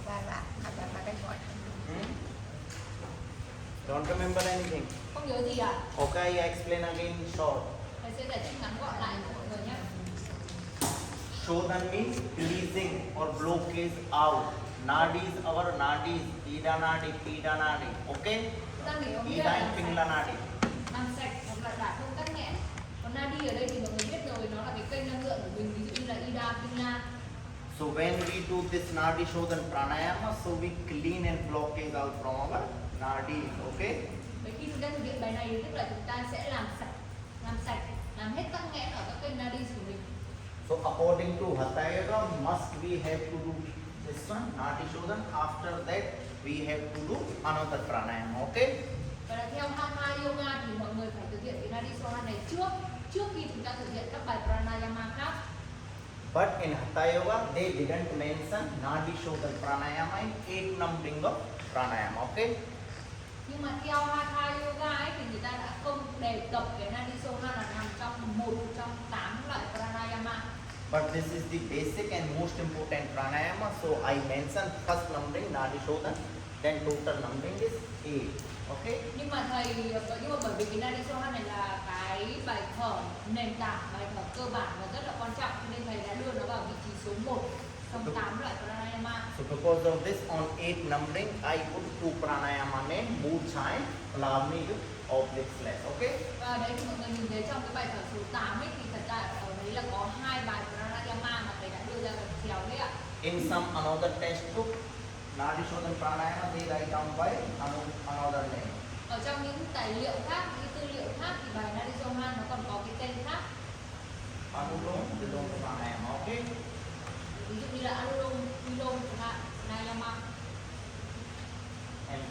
Và cái gọi Don't remember anything. không nhớ gì à? Okay, I explain again in short. Thầy sẽ giải thích ngắn gọn lại cho mọi người nhé. Shodhan means releasing or blockage out. Nadi is our nadis. Ida nadi, pida nadi. Okay? Chúng ta hiểu Ida and Pingla nadi. làm sạch hoặc là đả thông tắc nghẽn. Còn nadi ở đây thì mọi người biết rồi, nó là cái kênh năng lượng của mình, ví dụ như là ida, pingla. So when we do this nadi shodhan pranayama, so we clean and blockage out from our nadis. Okay? Vậy khi chúng ta thực hiện bài này thì tức là chúng ta sẽ làm sạch, làm hết tắc nghẽn ở các kênh nadi của mình. So according to Hatha Yoga, must we have to do this one, nadi shodhan. After that, we have to do another pranayama. Okay? Và là theo Hatha Yoga thì mọi người phải thực hiện cái nadi shodhan này trước khi chúng ta thực hiện các bài pranayama khác. But in Hatha Yoga, they didn't mention nadi shodhan pranayama in 8 numbering of pranayama. Okay? Nhưng mà theo Hatha Yoga ấy thì người ta đã không đề cập cái nadi shodhan là nằm trong một trong 8 loại pranayama. But this is the basic and most important pranayama. So I mentioned first numbering nadi shodhan, then total numbering is 8. Okay? Nhưng mà bởi vì cái nadi shodhan này là cái bài thở nền tảng, bài thở cơ bản và rất là quan trọng, nên thầy đã đưa nó vào vị trí số 1 trong 8 loại pranayama. So because of this, on 8 numbering, I put 2 pranayama name, Murchai, Lavani with oblique slash. Okay? Và đấy thì mọi người nhìn thấy trong cái bài thở số 8 ấy thì thật ra ở đấy là có 2 bài pranayama mà thầy đã đưa ra gạch chéo đấy ạ. In some another textbook, nadi shodhan pranayama they write down by another name. Ở trong những tài liệu khác, những tư liệu khác thì bài nadi shodhan nó còn có cái tên khác. Anulom Vilom pranayama. Okay? Ví dụ như là Anulom Vilom chẳng hạn, pranayama. And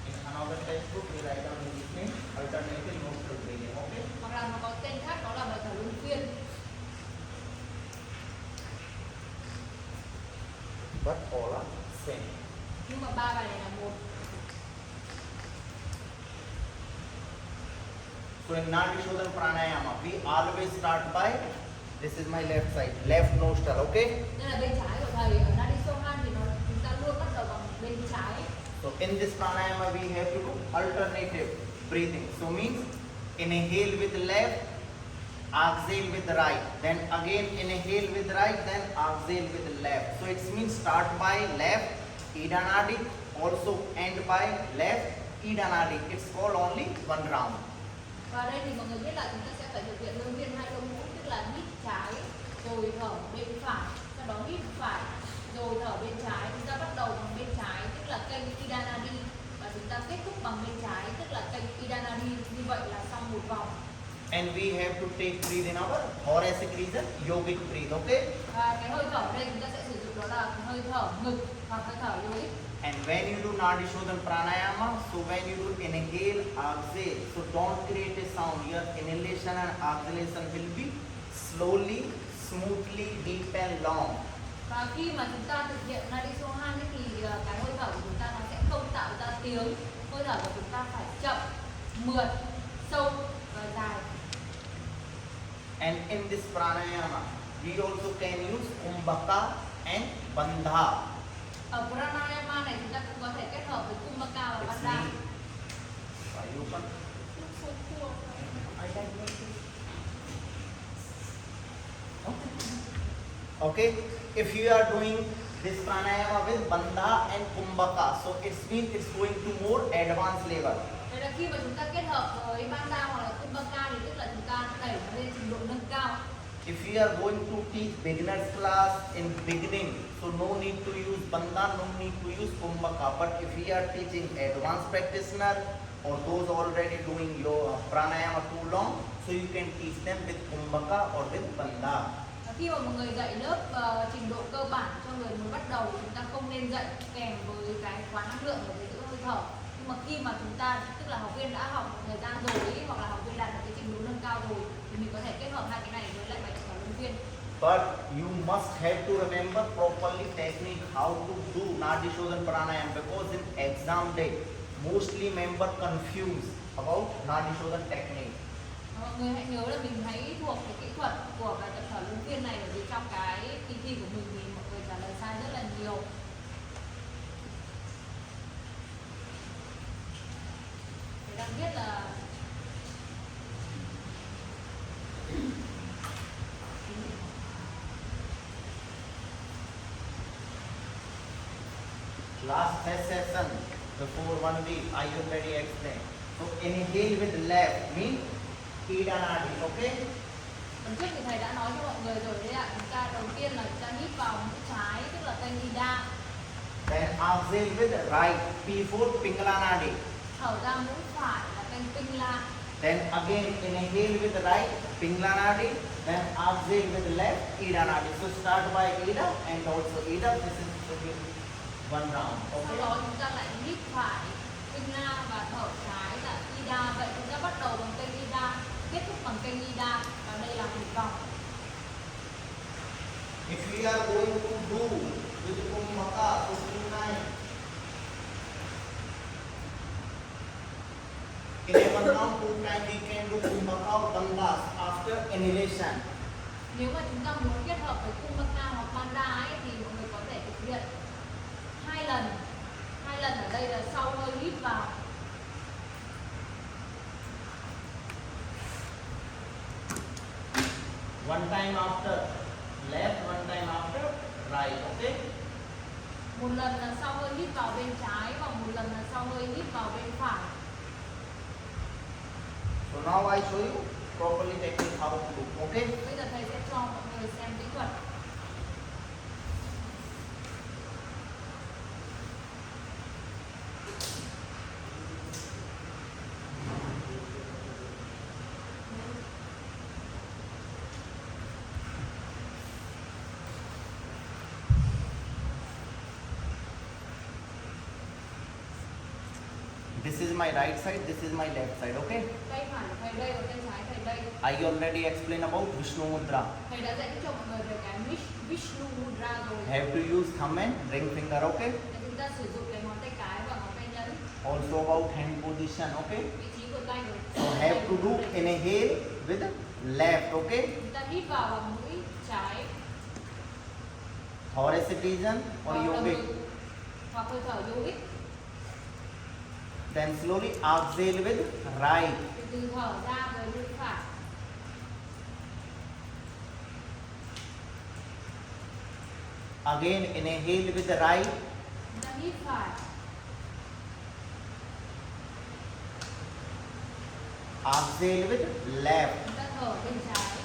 in another textbook, we write down in this name, alternative nostril breathing. Okay? Hoặc là nó có tên khác, đó là bài thở luân phiên. But all are same. Nhưng mà 3 bài này là một. So in nadi shodhan pranayama, we always start by, this is my left side, left nostril. Okay? Đây là bên trái của thầy. Ở nadi shodhan thì chúng ta luôn bắt đầu bằng bên trái. So in this pranayama, we have to do alternative breathing. So means inhale with left, exhale with right, then again inhale with right, then exhale with left. So it means start by left, Ida nadi, also end by left, Ida nadi. It's called only one round. Và đây thì mọi người biết là chúng ta sẽ phải thực hiện luân phiên hai lông mũi, tức là hít trái rồi thở bên phải, sau đó hít phải rồi thở bên trái. Chúng ta bắt đầu bằng bên trái tức là kênh Ida nadi và chúng ta kết thúc bằng bên trái tức là kênh Ida nadi. Như vậy là xong một vòng. And we have to take breathe in our thoracic region, yogic breathe. Okay? Và cái hơi thở ở đây chúng ta sẽ sử dụng đó là hơi thở ngực hoặc hơi thở yogic. And when you do nadi shodhan pranayama, so when you do inhale, exhale, so don't create a sound. Your inhalation and exhalation will be slowly, smoothly, deep and long. Và khi mà chúng ta thực hiện nadi shodhan thì cái hơi thở của chúng ta nó sẽ không tạo ra tiếng. Hơi thở của chúng ta phải chậm, mượt, sâu và dài. And in this pranayama, we also can use kumbhaka and bandha. Ở pranayama này chúng ta cũng có thể kết hợp với kumbhaka và It's bandha. me. Are you open? Okay, if you are doing this pranayama with bandha and kumbhaka, so it means it's going to more advanced level. Đây là khi mà chúng ta kết hợp với bandha hoặc là kumbhaka thì tức là chúng ta đẩy nó lên trình độ nâng cao. If you are going to teach beginners class in beginning, so no need to use bandha, no need to use kumbhaka. But if we are teaching advanced practitioner or those already doing your pranayama too long, so you can teach them with kumbhaka or with bandha. Khi mà một người dạy lớp trình độ cơ bản cho người mới bắt đầu, chúng ta không nên dạy kèm với cái khóa năng lượng ở giữa hơi thở. Nhưng mà khi mà chúng ta tức là học viên đã học một thời gian rồi ý, hoặc là học viên đạt được cái trình độ nâng cao rồi thì mình có thể kết hợp hai cái này với lại bài tập luân phiên. But you must have to remember properly technique how to do nadi shodhan pranayama, because in exam day mostly member confused about nadi shodhan technique. Mọi người hãy nhớ là mình hãy thuộc cái kỹ thuật của bài tập thở luân phiên này, bởi vì trong cái viết là Last session before 1 week I already explained. So inhale with left means Ida Nadi, okay? lần trước thì thầy đã nói cho mọi người rồi đấy ạ. Chúng ta đầu tiên là chúng ta hít vào mũi trái tức là kênh Ida. Then exhale with right P4 Pingala Nadi. Thở ra mũi phải là kênh Pingala. Then again inhale with right Pingala Nadi. Then exhale with left Ida Nadi. So start by Ida and also Ida. This is one round. Sau Okay? đó chúng ta lại hít phải Pingala và thở trái là Ida. Vậy chúng ta bắt đầu bằng kênh Ida, kết thúc bằng kênh Ida và đây là một vòng. If we are going to do with Kumbhaka, so in a one round two time we can do Kumbhaka or Bandhas after inhalation. Nếu mà chúng ta muốn kết hợp với Kumbhaka hoặc Bandha ấy, thì mọi người có thể thực hiện 2 lần. 2 lần ở đây là sau hơi hít vào. One time after left, one time after right. Okay? Một lần là sau hơi hít vào bên trái và một lần là sau hơi hít vào bên phải. So now I show you properly technique how to do. Okay? Bây giờ thầy sẽ cho mọi người xem kỹ thuật. This is my right side, this is my left side. Okay? Tay phải của thầy đây và tay trái thầy đây. I already explained about Vishnu Mudra. Thầy đã dạy cho mọi người về cái Vishnu Mudra rồi. Have to use thumb and ring finger. Okay? Để chúng ta sử dụng cái ngón tay cái và ngón tay nhấn. Also about hand position. Okay? Vị trí của tay của So have to do inhale with left. Okay? chúng ta hít vào bằng mũi trái Thoracic region or hoặc yogic. hoặc hơi thở yogic. Then slowly exhale with right. Từ từ thở ra với mũi phải. Again inhale with right. Chúng ta hít phải. Exhale with left. Chúng ta thở bên trái.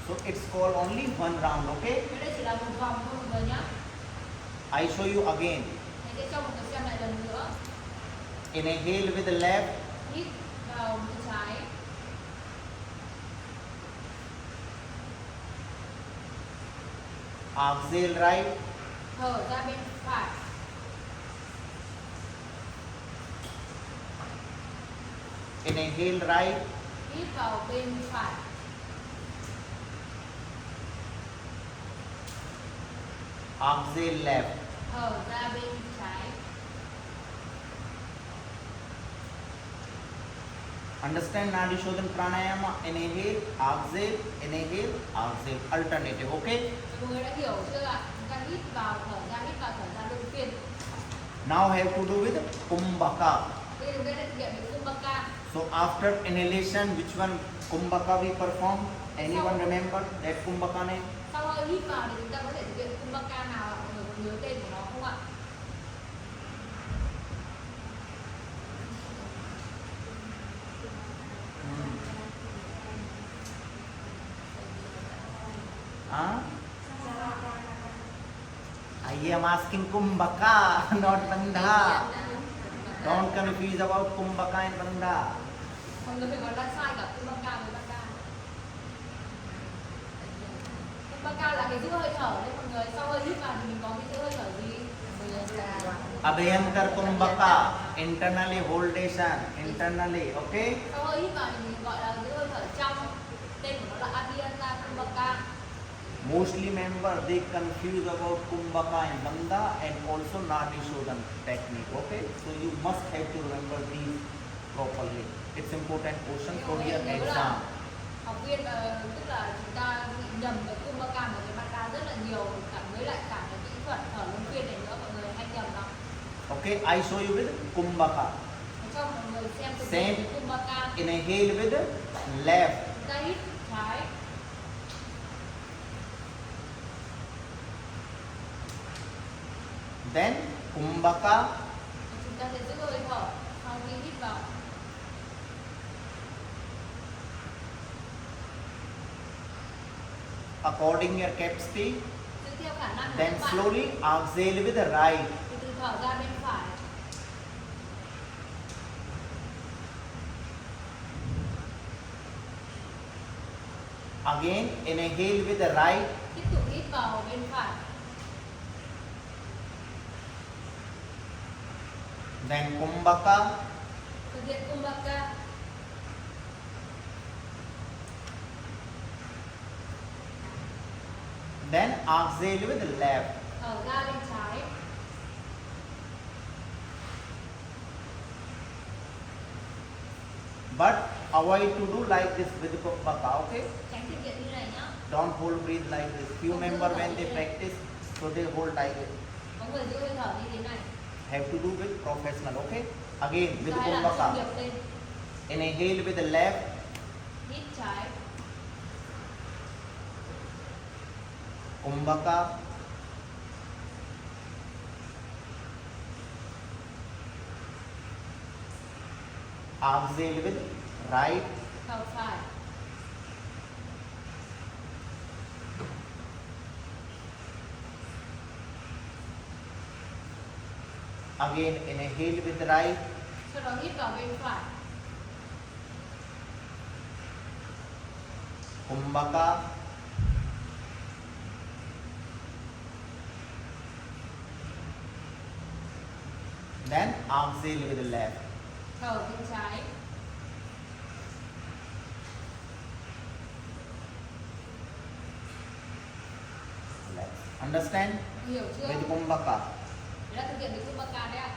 So it's called only one round. Okay? Cái đây chỉ là một vòng thôi mọi người nhé. I show you again. Thầy sẽ cho mọi người xem lại lần nữa. Inhale with left. Hít vào mũi trái. Exhale right. Thở ra bên phải. Inhale right. Hít vào bên phải. Exhale left. Thở ra bên trái. Understand Nadi Shodhan Pranayama? Inhale, exhale, inhale, exhale. Alternative. Okay? Mọi người đã hiểu chưa ạ? Chúng ta hít vào thở ra, hít vào thở ra luân phiên. Now have to do with Kumbhaka. Bây giờ chúng ta sẽ thực hiện với Kumbhaka. So after inhalation, which one Kumbhaka we perform? Anyone remember that Kumbhaka name? Sau hơi hít vào thì chúng ta có thể thực hiện Kumbhaka nào ạ? Mọi người có nhớ tên của nó không ạ? Huh? I am asking Kumbhaka, not Bandha. Don't confuse about Kumbhaka and Bandha. Mọi người phải gọi là sai cả Kumbhaka với Bandha. Kumbhaka là cái giữ hơi thở đấy mọi người. Sau hơi hít vào thì mình có cái giữ hơi thở gì? Abhyankar Kumbhaka, internally holdation, internally, okay? Sau hơi hít vào thì mình gọi là giữ hơi thở trong. Tên của nó là Abhyankar Kumbhaka. Mostly member they confuse about Kumbhaka and Bandha and also Nadi Shodhan technique, okay? So you must have to remember these properly. It's important question for your exam. Học viên tức là chúng ta bị nhầm cái Kumbhaka và cái Bandha rất là nhiều, cả với lại cả cái kỹ thuật thở luân phiên này nữa, mọi người hay nhầm lắm. Okay, I show you with Kumbhaka. Cho mọi người xem thực Same. hiện cái Kumbhaka. Inhale with left. Chúng ta hít trái, Then Kumbhaka. chúng ta sẽ giữ hơi thở sau khi hít vào. According your capacity. Giữ theo khả năng của Then các bạn. slowly exhale with the right. Từ từ thở ra bên phải. Again inhale with the right. Tiếp tục hít vào bên phải. Then Kumbhaka. Thực hiện Kumbhaka. Then exhale with the left. Thở ra bên trái. But avoid to do like this with Kumbhaka. Okay. Tránh thực hiện như này nhá. Don't hold breathe like this. Few members when they practice, so they hold like this. Có người giữ hơi thở như thế này. Have to do with professional. Okay. Again with Chúng ta hãy làm chuyên Kumbhaka. nghiệp lên. Inhale with the left. Hít trái. Kumbhaka. Exhale with right. Thở phải. Again inhale with right. Sau đó hít vào bên phải. Kumbhaka. Then exhale with the left. Thở bên trái. Left. Understand? Hiểu chưa? With Kumbhaka. Để đã thực hiện được Kumbhaka đấy ạ.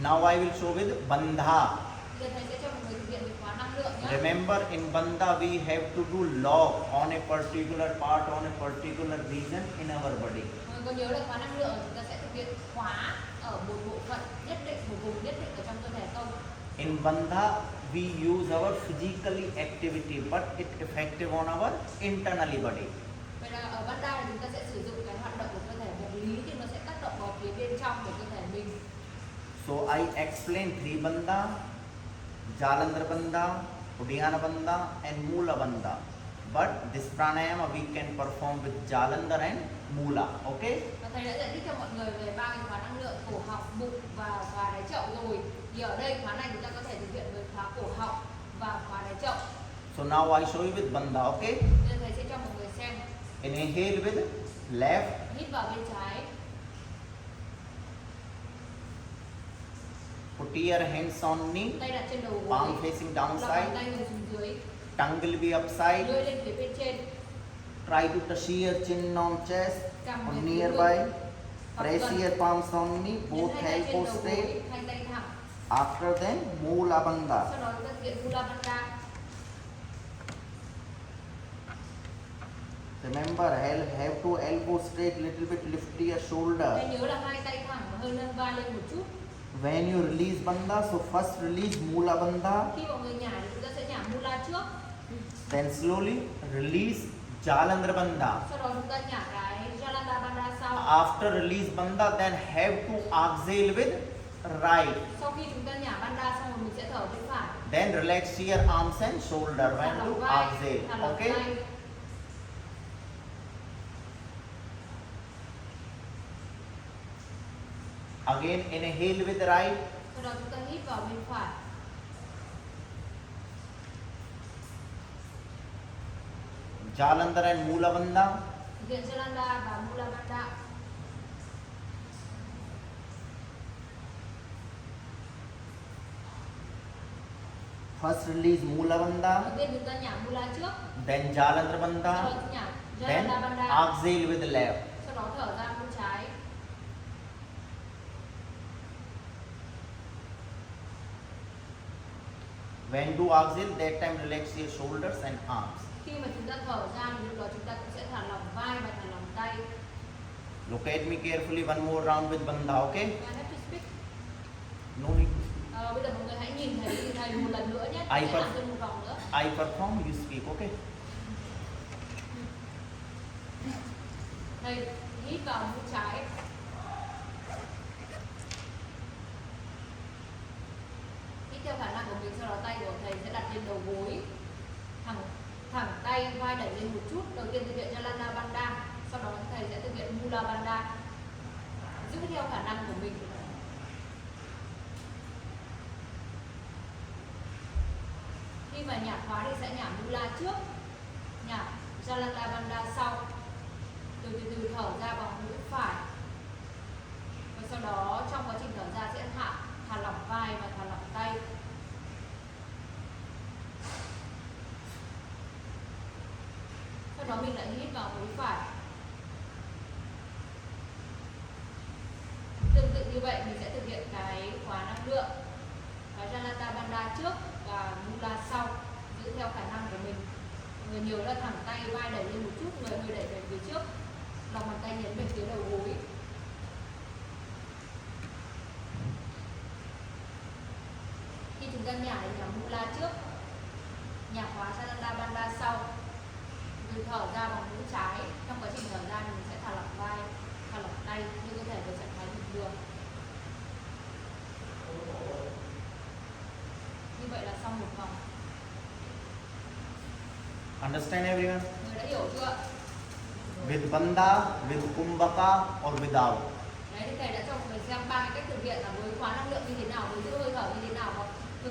Now I will show with Bandha. Giờ thầy sẽ cho mọi người thực hiện được khóa năng lượng nhé. Remember in Bandha we have to do log on a particular part, on a particular region in our body. Mọi người có nhớ là khóa năng lượng chúng ta sẽ thực hiện khóa ở một bộ phận nhất định, một vùng nhất định ở trong cơ thể không? In Bandha we use our physically activity but it effective on our internally body. Vậy là ở Bandha thì chúng ta sẽ sử dụng cái hoạt động của cơ thể vật lý thì nó sẽ tác động vào phía bên trong của cơ thể mình. So I explain three Bandha, Jalandhar Bandha, Udiyana Bandha and Mula Bandha. But this pranayama we can perform with Jalandhar and Mula. Okay? Và thầy đã giải thích cho mọi người về ba cái khóa năng lượng cổ họng, bụng và khóa đáy chậu rồi. Thì ở đây khóa này chúng ta có thể thực hiện với khóa cổ họng và khóa đáy chậu. So now I show you with Bandha. Okay? Nên thầy sẽ cho mọi người xem. Inhale with left. Hít vào bên trái. Put your hands on knee. Tay đặt trên đầu gối. Palm facing Lòng bàn downside. tay hướng xuống dưới. Tongue will be upside. Lưỡi lên phía bên trên. Try to touch your chin on chest Cầm or về phía nearby. ngực. Hoặc Press gần. your palms on knee, Nhấn both hai tay trên elbows đầu straight. gối, hai tay thẳng. After then, Mula Bandha. Sau đó chúng ta thực hiện Mula Bandha. Remember, have to elbow straight, little bit lift your shoulder. Hãy nhớ là hai tay thẳng và hơi nâng vai lên một chút. When you release Bandha, so first release Mula Bandha, Khi mọi người nhả thì chúng ta sẽ nhả Mula trước. then slowly release Jalandhar Bandha. Sau đó chúng ta nhả cái Jalandhar Bandha sau. After release Bandha, then have to exhale with right. Sau khi chúng ta nhả Bandha xong rồi mình sẽ thở bên phải. Then relax your arms and shoulder Thả when lỏng to vai, exhale. thả lỏng Okay? tay. Again, inhale with right. Sau đó chúng ta hít vào bên phải. Jalandhar and Mula Bandha. Thực hiện Jalandhar và Mula Bandha. First release Mula Bandha, Đầu tiên chúng ta nhả Mula trước. then Jalandhar Sau đó Bandha, nhả then Jalandhar Bandha. exhale with the left. Sau đó thở ra bên trái. When do exhale, that time relax your shoulders and arms. Khi mà chúng ta thở ra thì lúc đó chúng ta cũng sẽ thả lỏng vai và thả lỏng tay. Look at me carefully, one more round with Bandha, okay? I have to speak No need to speak. Bây giờ mọi người hãy nhìn thấy thầy một lần nữa nhé. I Hãy per- làm thêm một vòng nữa. I perform, you speak, okay? Thầy hít vào mũi trái. Hít theo khả năng của mình, sau đó tay của thầy sẽ đặt lên đầu gối, thẳng tay, vai đẩy lên một chút. Đầu tiên thực hiện Jalana Bandha, sau đó thầy sẽ thực hiện Mula Bandha. Giữ theo khả năng của mình. Khi mà nhả khóa thì sẽ nhả Mula trước, nhả Jalana Bandha sau. Từ từ thở ra bằng mũi phải. Và sau đó trong quá trình thở ra sẽ thả lỏng vai và thả lỏng tay. Sau đó mình lại hít vào mũi phải. Tương tự như vậy mình sẽ thực hiện cái khóa năng lượng, cái Jalana Bandha trước và Mula sau, giữ theo khả năng của mình. Mọi người nhớ là thẳng tay, vai đẩy lên một chút, người hơi đẩy về phía trước, lòng bàn tay nhấn về phía đầu gối. Khi chúng ta nhả thì nhả Mula trước, nhả khóa Jalana Bandha sau. Từ thở ra bằng mũi trái. Trong quá trình thở ra thì mình sẽ thả lỏng vai, thả lỏng tay, đưa cơ thể về trạng thái bình thường. Như vậy là xong một vòng. Understand everyone? Người đã hiểu chưa? With Bandha, with Kumbhaka or without. Đấy, thì thầy đã cho mọi người xem 3 cái cách thực hiện là với khóa năng lượng như thế nào, với giữ hơi thở như thế nào.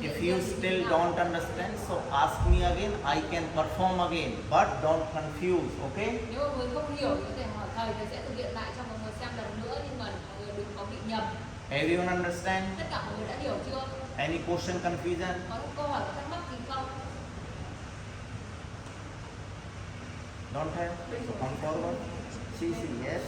If you still don't understand, so ask me again, I can perform again, but don't confuse, okay? Nếu mọi người không hiểu thì có thể hỏi thầy sẽ thực hiện lại cho mọi người xem lần nữa, nhưng mà mọi người đừng có bị nhầm. Everyone understand? Tất cả mọi người đã hiểu chưa? Any question, confusion? Có câu hỏi, có thắc mắc gì không? Don't have? So come forward. See, yes.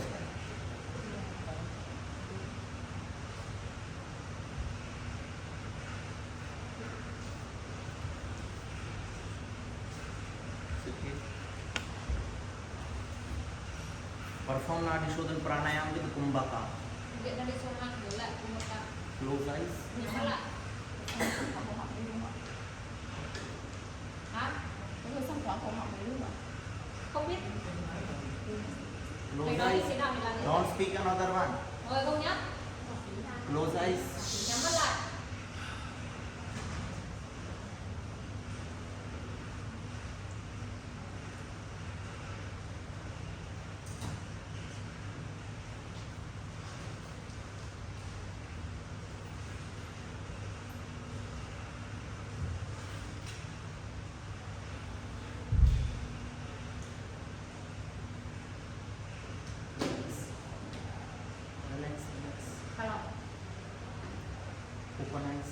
Sit here. Perform Nadi Shodhan Pranayam with Kumbhaka. Thực hiện Nadi Shodhan với lại Kumbhaka. Close eyes. Nhắm mắt lại. Hả? Có người xong khóa cổ họng đấy luôn à? Không biết. Close Thầy nói eyes. như thế nào thì làm như thế. Don't speak another one. Mọi người không nhá. Close eyes. Nhắm mắt lại. Relax, relax. Thả lỏng. Open eyes.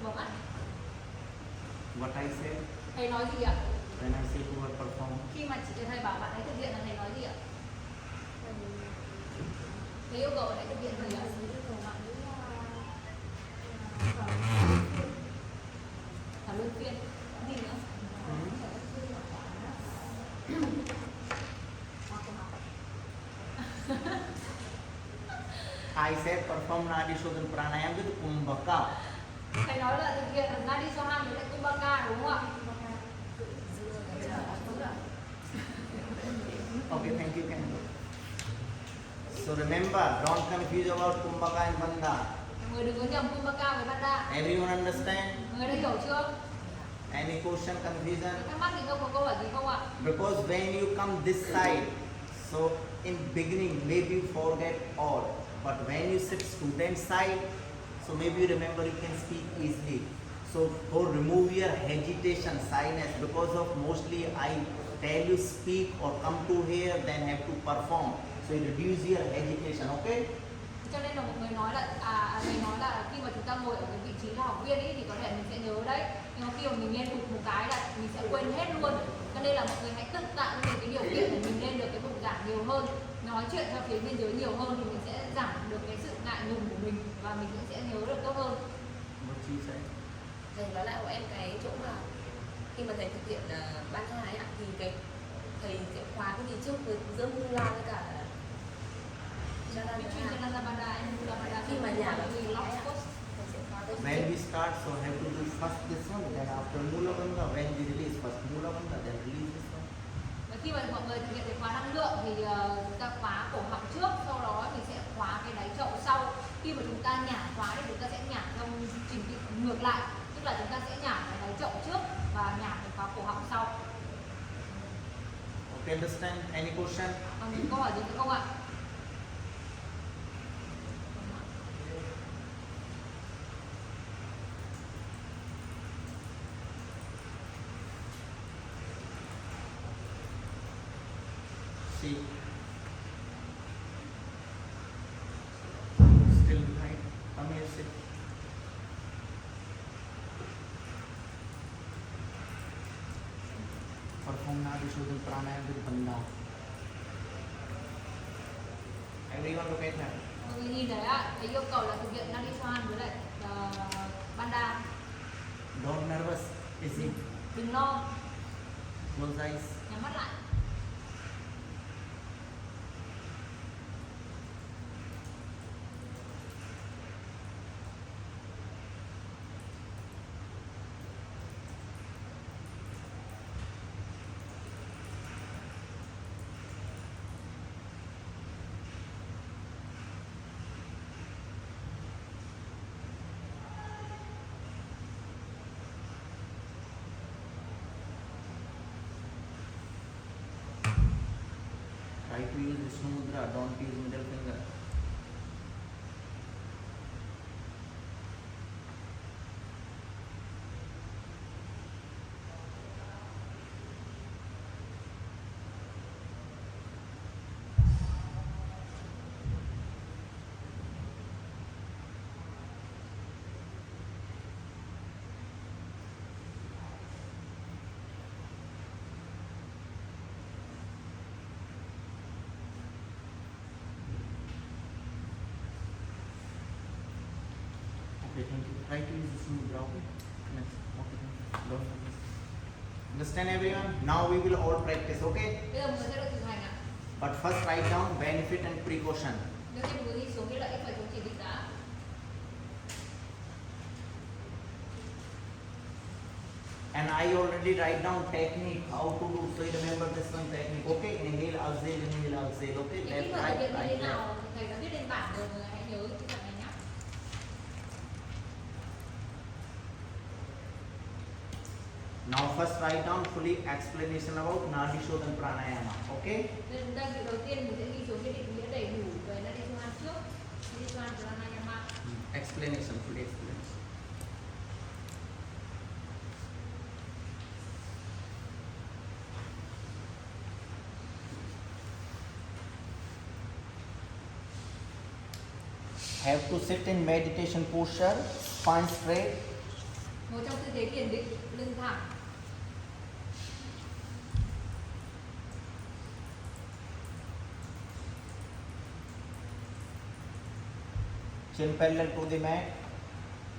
Mở mắt. What I said Thầy nói gì ạ? when I say to her perform. Khi mà chị thầy bảo bạn ấy thực hiện là thầy nói gì ạ? Thầy yêu cầu bạn ấy thực hiện gì ạ? Thả luân phiên. Gì nữa? I said perform Nadi Shodhan Pranayam with Kumbhaka. Thầy nói là thực hiện là Nadi Shodhan với lại Kumbhaka đúng không ạ? Okay, thank you. So remember, don't confuse about Kumbhaka and Bandha. Mọi người đừng có nhầm Kumbhaka với Bandha. Everyone understand? Mọi người đã hiểu chưa? Any question, confusion? Thắc mắc thì không có câu hỏi gì không ạ? Because when you come this side, so in beginning maybe you forget all, but when you sit student side, so maybe you remember, you can speak easily. So for remove your hesitation, shyness, because of mostly I tell you speak or come to here, then have to perform. So you reduce your hesitation, okay? Cho nên là mọi người nói là thầy nói là khi mà chúng ta ngồi ở cái vị trí là học viên ấy thì có thể mình sẽ nhớ đấy, nhưng mà khi mà mình lên một cái là mình sẽ quên hết luôn. Cho nên là mọi người hãy tự tạo cho mình cái điều kiện để mình lên được cái bục giảng nhiều hơn, nói chuyện theo phía bên dưới nhiều hơn thì mình sẽ giảm được cái sự ngại ngùng của mình và mình cũng sẽ nhớ được tốt hơn. What she said? Thầy nói lại của em cái chỗ mà khi mà thầy thực hiện ban thứ hai ạ, thì cái thầy sẽ khóa cái gì trước với giữa Mula với cả Between Jalana Bandha and Mula Bandha. Khi mà nhả thì lock post. thầy sẽ khóa when we start, so have to do first this one, then after Mula Bandha. When we release first Mula Bandha, then release this one. Và khi mà mọi người thực hiện cái khóa năng lượng thì chúng ta khóa cổ họng trước, sau đó mình sẽ khóa cái đáy chậu sau. Khi mà chúng ta nhả khóa thì chúng ta sẽ nhả theo trình tự ngược lại, tức là chúng ta sẽ nhả cái đáy chậu trước và nhả cái khóa cổ họng sau. Okay, understand? Any question? Còn những câu hỏi gì nữa không ạ? See. Still behind. Come here, sit. Perform Nadi Shodhan Pranayama with Bandha. Everyone look at that. Mọi người nhìn thấy ạ, cái yêu cầu là thực hiện Nadi Swan với lại Bandha. Don't nervous. Easy. Đừng lo, Close eyes. nhắm mắt lại. Try to use Vishnu Mudra, don't use middle finger. Okay, thank you. Try to use Vishnu Mudra, okay? Next. Okay, thank you. Don't forget. Understand everyone? Now we will all practice, okay? Bây giờ mọi người sẽ được thực hành ạ. But first write down benefit and precaution. Nếu như mọi người ghi xuống cái lợi ích và chống chỉ định đã. And I already write down technique, how to do. So you remember this one technique, okay? Inhale, exhale, okay? Cái kỹ Left, thuật thực right, hiện như thế right, left. nào thầy đã viết lên bảng rồi, mọi người hãy nhớ cái phần này nhé. Now first write down fully explanation about Nadi Shodhan Pranayama, okay? Nên chúng ta việc đầu tiên mình sẽ ghi xuống cái định nghĩa đầy đủ về Nadi Swan trước. Nadi Swan Pranayama. Explanation, fully explanation. Have to sit in meditation posture, spine straight. Ngồi trong tư thế thiền định, lưng thẳng. Chin parallel to the mat.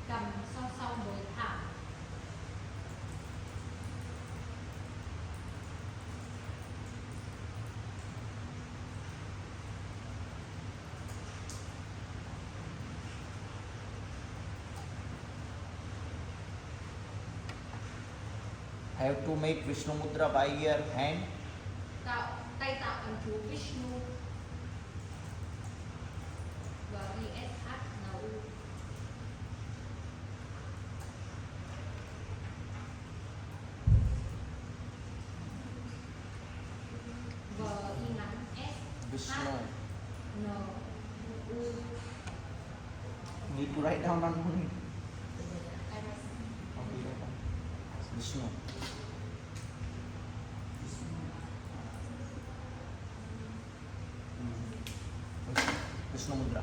Cầm song song với thảm. Have to make Vishnu Mudra by your hand. Tay tạo ấn chú Vishnu. Và VSHNU. V y ngắn S Vishnu. N U. Need to write down on only. Okay. Vishnu. Vishnu Mudra.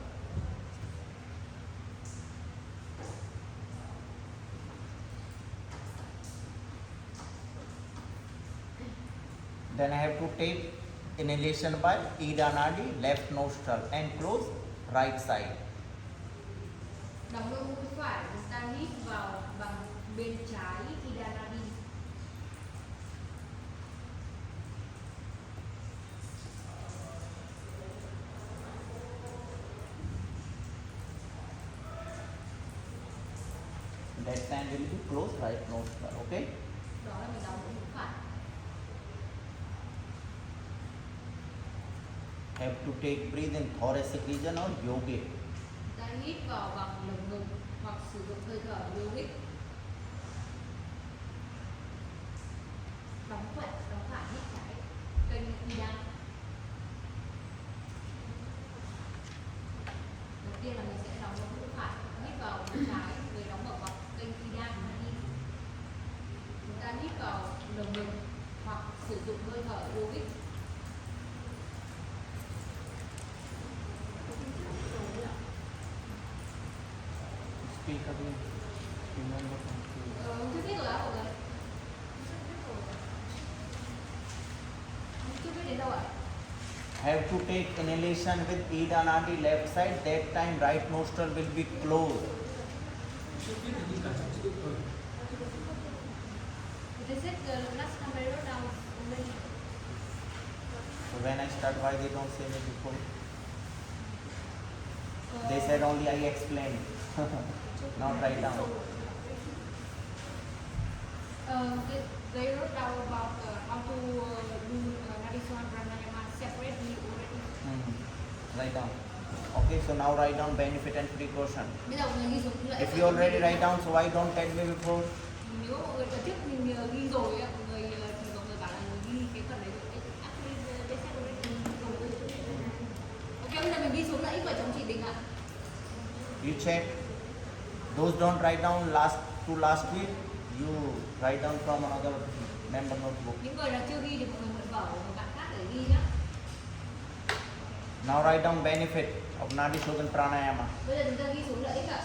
Then I have to take inhalation by Ida Nadi, left nostril, and close right side. Đóng đôi mũi phải, chúng ta hít vào bằng bên trái Ida Nadi. That time will be closed right nostril. Okay. Đó là mình đóng mũi phải. Have to take breathe in thoracic region or yogic. Ta hít vào bằng lồng ngực hoặc sử dụng hơi thở yogic. Đóng phải, hít trái, kênh Ida. Đầu tiên là mình sẽ đóng mũi phải, hít vào mũi trái, rồi đóng vào gọc kênh Ida. Chúng ta hít vào lồng ngực hoặc sử dụng hơi thở yogic. Speak again. Remember something. Chưa biết rồi ạ mọi người. Chưa biết đến đâu ạ? Have to take inhalation with Ida Nadi left side. That time right nostril will be closed. They said last time I wrote down only. So when I start, why they don't say me before? They said only I explained. Not write down. They wrote down about how to do Nadiswan Pranayama separately already. Write down. Okay, so now write down benefit and precaution. Bây giờ mọi người ghi xuống lợi ích. If you already write down, so why don't tell me before? Nếu mọi người đợt trước mình ghi rồi á, mọi người thì mọi người bảo là ghi cái phần đấy rồi. Actually, they said already. Ok, bây giờ mình ghi xuống lợi ích và chống chỉ định ạ. You check. Those don't write down last week. You write down from another member notebook. Những người nào chưa ghi thì mọi người mượn vở của một bạn khác để ghi nhá. Now write down benefit of Nadi Shodhan Pranayama. Bây giờ chúng ta ghi xuống lợi ích ạ.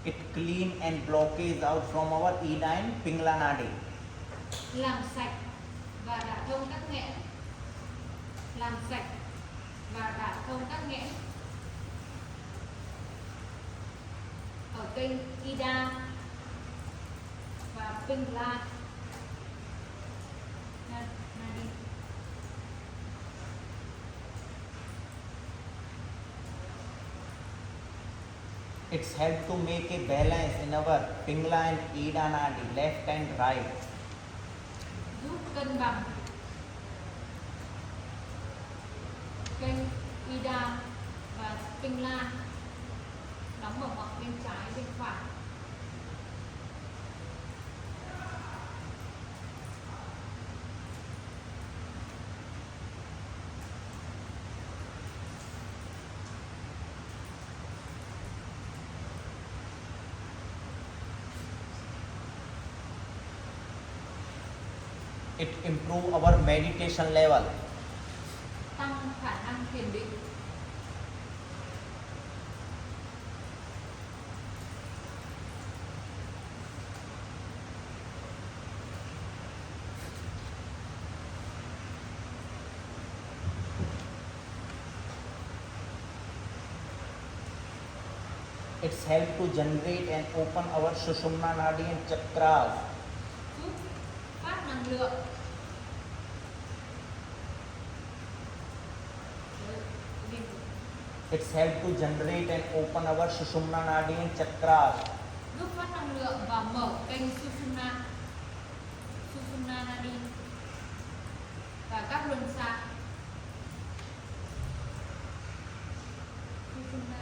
It clean and blockage out from our Ida and Pingala Nadi. Làm sạch và đả thông các nghẽn. Làm sạch và đả thông các nghẽn ở kênh Ida và Pingala Nadi. It's helped to make a balance in our Pingala and Ida Nadi, left and right. Giúp cân bằng kênh Ida và Pingala đóng ở ngoặc bên trái bên phải. It improve our meditation level. Tăng khả năng thiền định. It's help to generate and open our Sushumna Nadi and Chakras. Giúp phát năng lượng. It's help to generate and open our Sushumna Nadi and Chakras. Giúp phát năng lượng và mở kênh Sushumna Nadi và các luân xa. Sushumna.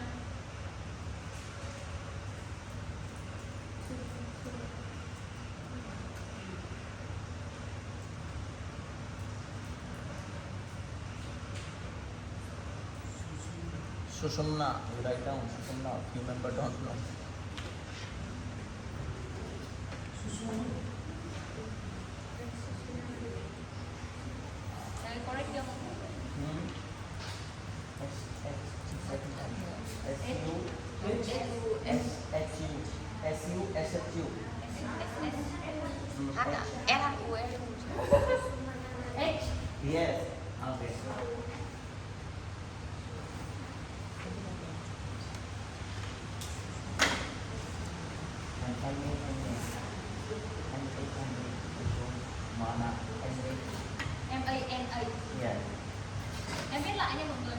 Sushumna, you write down Sushumna, few members don't know. Đấy, correct chưa? SU. H ạ, S-U-S. H. Yes. Okay. And ANA. Yeah. Em viết lại nha mọi người.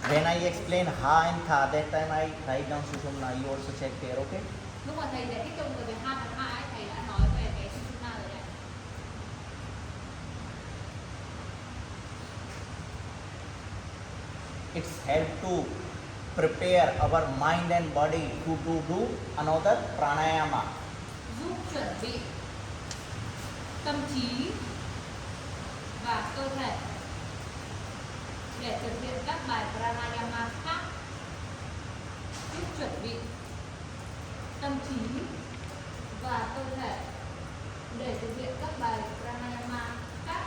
When I explain ha and tha, that time I write down Sushumna. You also check there, okay? Lúc mà thầy giải thích cho mọi người về 2 phần 2 ấy, thầy đã nói về cái Sushumna rồi đấy. It's help to prepare our mind and body to do another pranayama. Giúp chuẩn bị tâm trí và cơ thể để thực hiện các bài pranayama khác. Giúp chuẩn bị tâm trí và cơ thể để thực hiện các bài pranayama khác.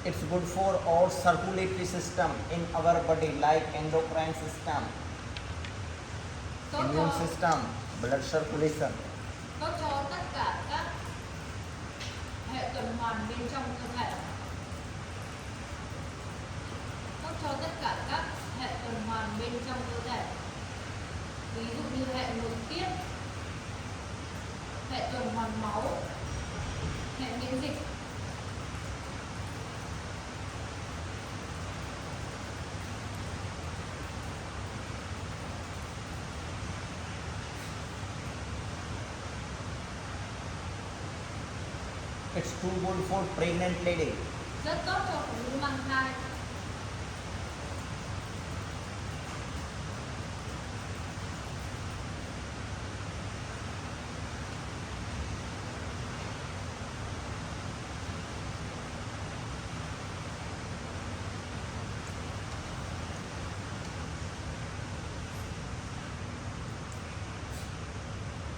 It's good for all circulatory system in our body, like endocrine system, Tốt immune cho, system, blood circulation. tốt cho tất cả các hệ tuần hoàn bên trong cơ thể. Tốt cho tất cả các hệ tuần hoàn bên trong cơ thể. Ví dụ như hệ nội tiết, hệ tuần hoàn máu, hệ miễn dịch. It's too good for pregnant lady. Rất tốt cho phụ nữ mang thai.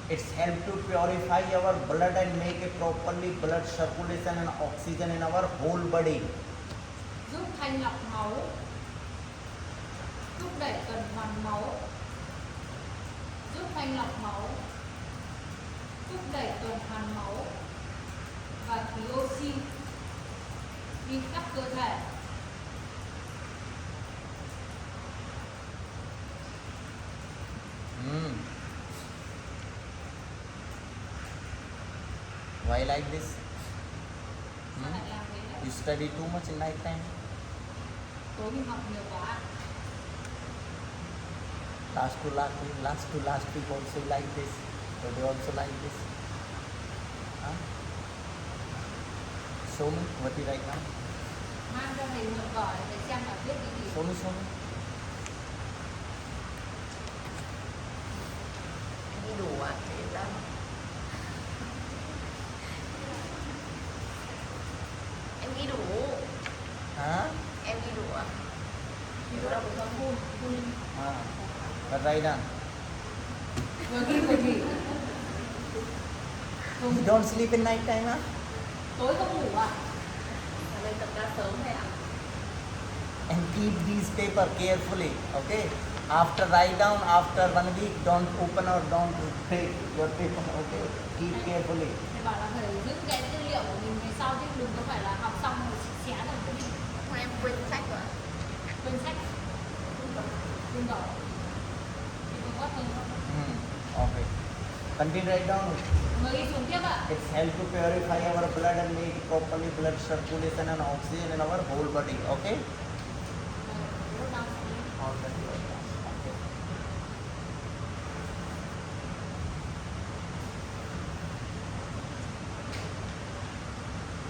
It's help to purify our blood and make a properly blood circulation and oxygen in our whole body. Giúp thanh lọc máu, thúc đẩy tuần hoàn máu, giúp thanh lọc máu, thúc đẩy tuần hoàn máu và khí oxy đi khắp cơ thể. Why like this? Sao lại làm thế đấy? You study too much in night time. Tối mình học nhiều quá. Last to last week also like this. Today also like this. Huh? Show me what you write now. Mang cho thầy mượn vở để xem là viết cái gì. Show me, show me. Em đi đủ ạ, để ra. Em ghi đủ. Huh? Em ghi đủ ạ. Thì tôi đọc được cho phun. But write down. Vừa ghi vừa nghỉ. You don't sleep in night time, huh? Tối không ngủ à? Ở đây tập ra sớm thôi ạ. And keep these paper carefully, okay? After write down, after 1 week, don't open or don't take your paper, okay? Keep carefully. Thầy bảo là phải giữ cái tư liệu của mình về sau chứ đừng có phải là học xong rồi xé rồi cứ đi Hôm em quên sách rồi ạ. quên sách. Quên vở. Thì còn có hơn không? Okay. Continue write down. Người đi xuống tiếp ạ. It's help to purify our blood and make properly blood circulation and oxygen in our whole body, okay? Lúc nào All that you write down. Okay.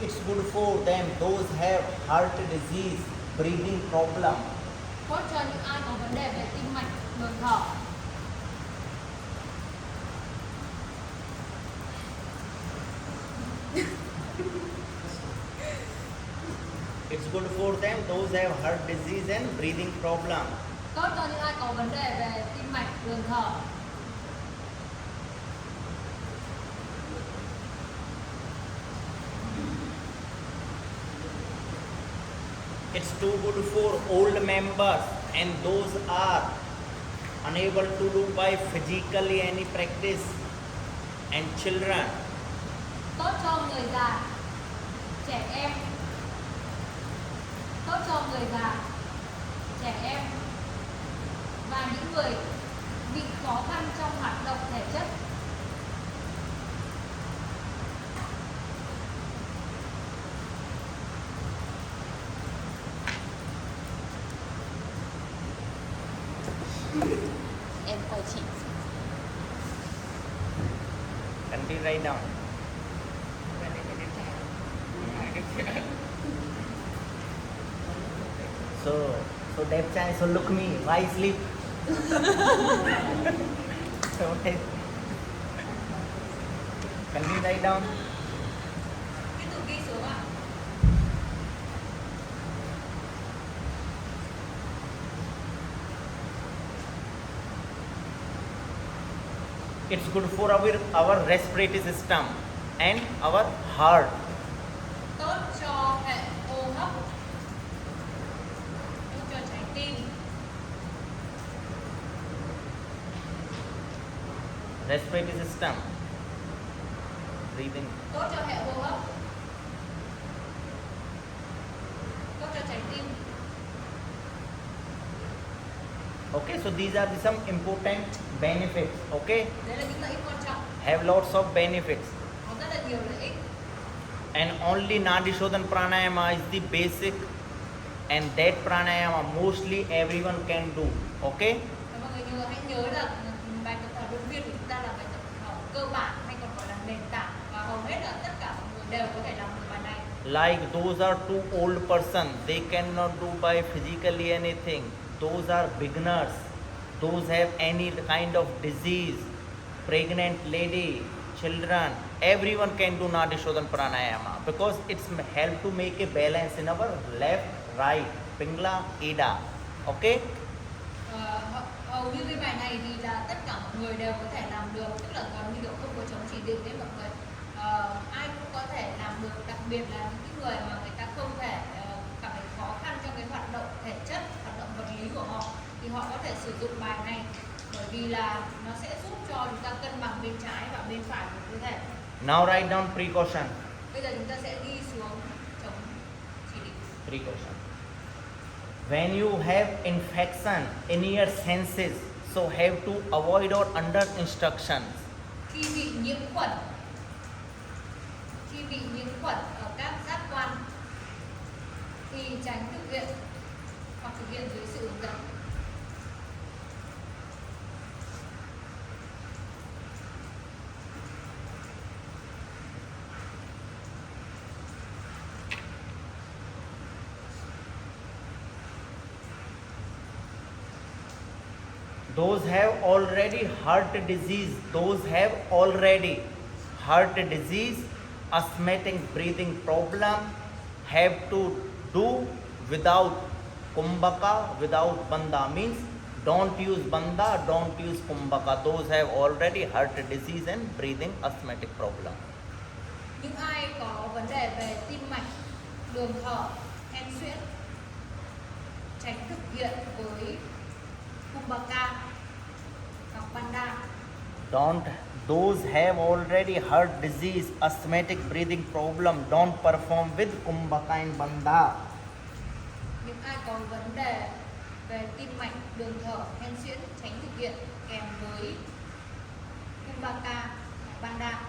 It's good for them, those have heart disease, breathing problem. tốt cho những ai có vấn đề về tim mạch, đường thở. It's good for them, those have heart disease and breathing problem. Tốt cho những ai có vấn đề về tim mạch, đường thở. It's too good for old members and those are unable to do by physically any practice and children. tốt cho người già, trẻ em, tốt cho người già, trẻ em và những người bị khó khăn trong hoạt động thể chất. Em coi chị. Can we write down? So đẹp trai, so look me, why sleep? Okay. Can we write down? Tiếp tục ghi xuống ạ. It's good for our respiratory system and our heart. Tốt cho hệ hô hấp, tốt cho trái tim, Respiratory system. Breathing. tốt cho hệ hô hấp, tốt cho trái tim. Okay, so these are some important benefits. Okay, Đấy là những lợi ích quan trọng, have lots of benefits. có rất là nhiều lợi ích. And only Nadi Shodhan Pranayama is the basic, and that pranayama mostly everyone can do. Okay, Và mọi người hãy nhớ là bài tập thở luân phiên của chúng ta là bài tập thở cơ bản hay còn gọi là nền tảng, và hầu hết là tất cả mọi người đều có thể làm được bài này. like those are two old person, they cannot do by physically anything. Those are beginners. Those have any kind of disease, pregnant lady, children, everyone can do Nadi Shodhan Pranayama because it's help to make a balance in our left, right, Pingla, Ida. Okay? Hầu như cái bài này thì là tất cả mọi người đều có thể làm được, tức là gần như kiểu không có chống chỉ định đấy mọi người. Ai cũng có thể làm được, đặc biệt là những cái người mà người ta không thể cảm thấy khó khăn trong cái hoạt động thể chất, hoạt động vật lý của họ, thì họ có thể sử dụng bài này, bởi vì là nó sẽ giúp cho chúng ta cân bằng bên trái và bên phải của cơ thể. Now write down precaution. Bây giờ chúng ta sẽ đi xuống chống chỉ định. Precaution. When you have infection in your senses, so have to avoid or under instructions. Khi bị nhiễm khuẩn, ở các giác quan thì tránh thực hiện hoặc thực hiện dưới sự hướng dẫn. Those have already heart disease, those have already heart disease, asthmatic breathing problem, have to do without kumbhaka, without banda, means don't use banda, don't use kumbhaka. Those have already heart disease and breathing asthmatic problem. Những ai có vấn đề về tim mạch, đường thở, hen suyễn, tránh thực hiện với kumbhaka hoặc banda. Those have already heart disease, asthmatic breathing problem, don't perform with kumbhaka and banda. Những ai có vấn đề về tim mạch, đường thở, hen suyễn, tránh thực hiện kèm với kumbhaka, banda.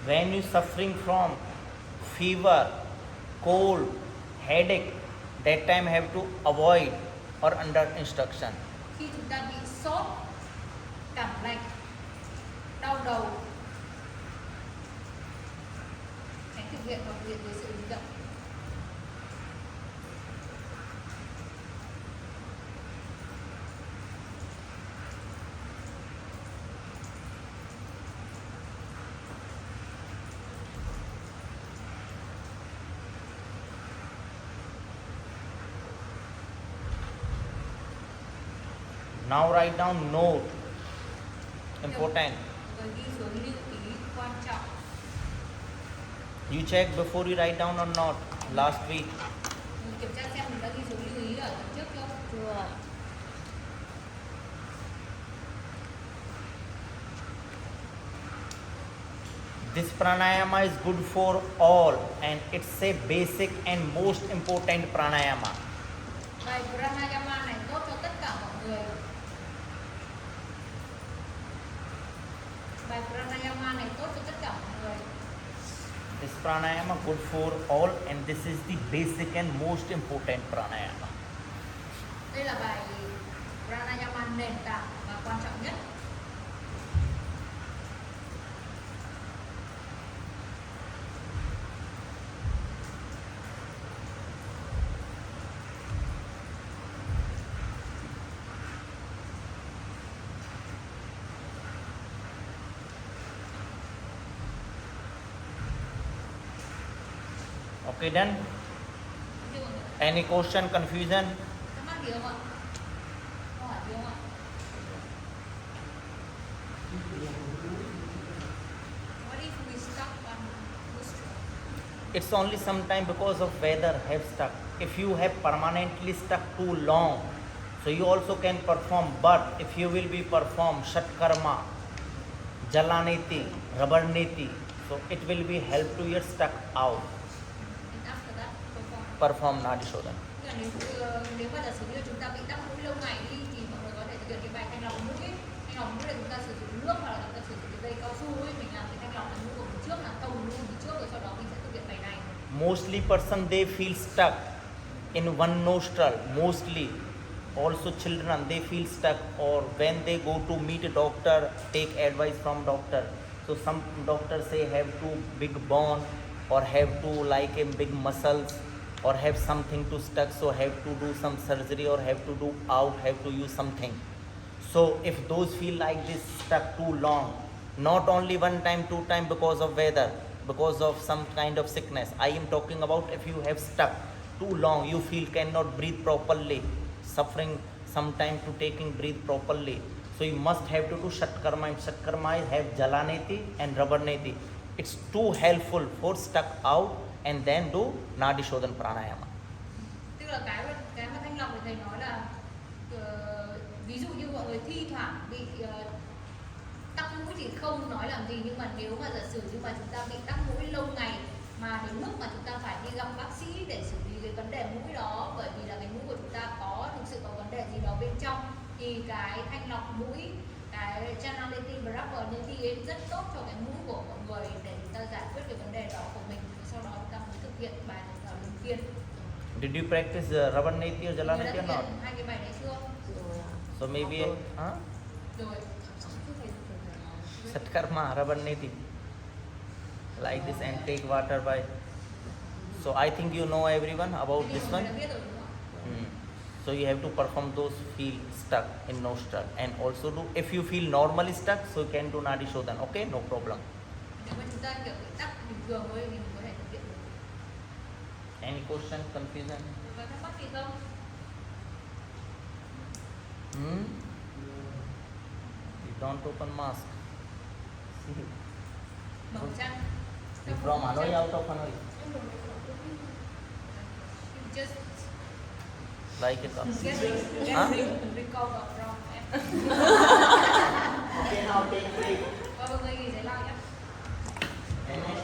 When you suffering from fever, cold, headache, that time have to avoid or under instruction. Khi chúng ta bị sốt, cảm lạnh, đau đầu, tránh thực hiện hoặc thực hiện dưới sự hướng dẫn. Now write down note. Important. Rồi ghi xuống lưu ý quan trọng. You checked before you write down or not? Last week. Mình kiểm tra xem mình đã ghi số lưu ý ở tuần trước chưa? Chưa. This pranayama is good for all and it's a basic and most important pranayama. Bài pranayama này tốt cho tất cả mọi người. Bài pranayama này tốt cho tất cả mọi người. This pranayama good for all and this is the basic and most important pranayama. Đây là bài pranayama nền tảng và quan trọng nhất. Okay, done? Any question, confusion? Thắc mắc gì không ạ? Câu hỏi gì không ạ? What if we stuck on this? It's only sometime because of weather have stuck. If you have permanently stuck too long, so you also can perform. But if you will be perform Shatkarma, Jalaneti, Rabarneti, so it will be help to your stuck out. And after that, Perform Nadishodhan. Tức là nếu mà giả sử như chúng ta bị tắc mũi lâu ngày đi thì mọi người có thể thực hiện cái bài thanh lọc mũi. Thanh lọc mũi là chúng ta sử dụng nước hoặc là chúng ta sử dụng cái dây cao su ấy, mình làm cái thanh lọc mũi của mình trước, là tông mũi của mình trước rồi sau đó mình sẽ thực hiện bài này. Mostly person they feel stuck in one nostril. Mostly, also children they feel stuck, or when they go to meet a doctor, take advice from doctor. So some doctors say have too big bone, or have to like a big muscles, or have something to stuck, so have to do some surgery, or have to do out, have to use something. So if those feel like this stuck too long, not only one time, two time because of weather, because of some kind of sickness, I am talking about if you have stuck too long, you feel cannot breathe properly, suffering some time to taking breathe properly. So you must have to do Shatkarma, and Shatkarma have Jalaneti and Rabarneti. It's too helpful for stuck out, and then do Nadishodhan Pranayama. Tức là cái mà thanh lọc thì thầy nói là ví dụ như mọi người thi thoảng bị tắc mũi thì không nói làm gì, nhưng mà nếu mà giả sử như mà chúng ta bị tắc mũi lâu ngày mà đến mức mà chúng ta phải đi gặp bác sĩ để xử lý cái vấn đề mũi đó, bởi vì là cái mũi của chúng ta có thực sự có vấn đề gì đó bên trong, thì cái thanh lọc mũi, cái Chanality Brahmaneti rất tốt cho cái mũi của mọi người để chúng ta giải quyết cái vấn đề đó của mình. Sau đó chúng ta mới thực hiện bài thở luân phiên. Did you practice Rabarneti or Jalaneti or not? Hai cái bài đấy chưa? So maybe, huh? Rồi. Satkarma, Rabarneti. Like this and take water by. So I think you know everyone about this one. Đã biết rồi đúng không? So you have to perform those feel stuck in nostril, and also do if you feel normally stuck, so you can do Nadishodhan. Okay, no problem. Nếu mà chúng ta kiểu bị tắc bình thường thôi thì mình có thể thực hiện được. Any question, confusion? Có thắc mắc gì không? You don't open mask. See, Mở chăn. you from Hanoi, out of Hanoi. You just Like it. get Huh? recover from it.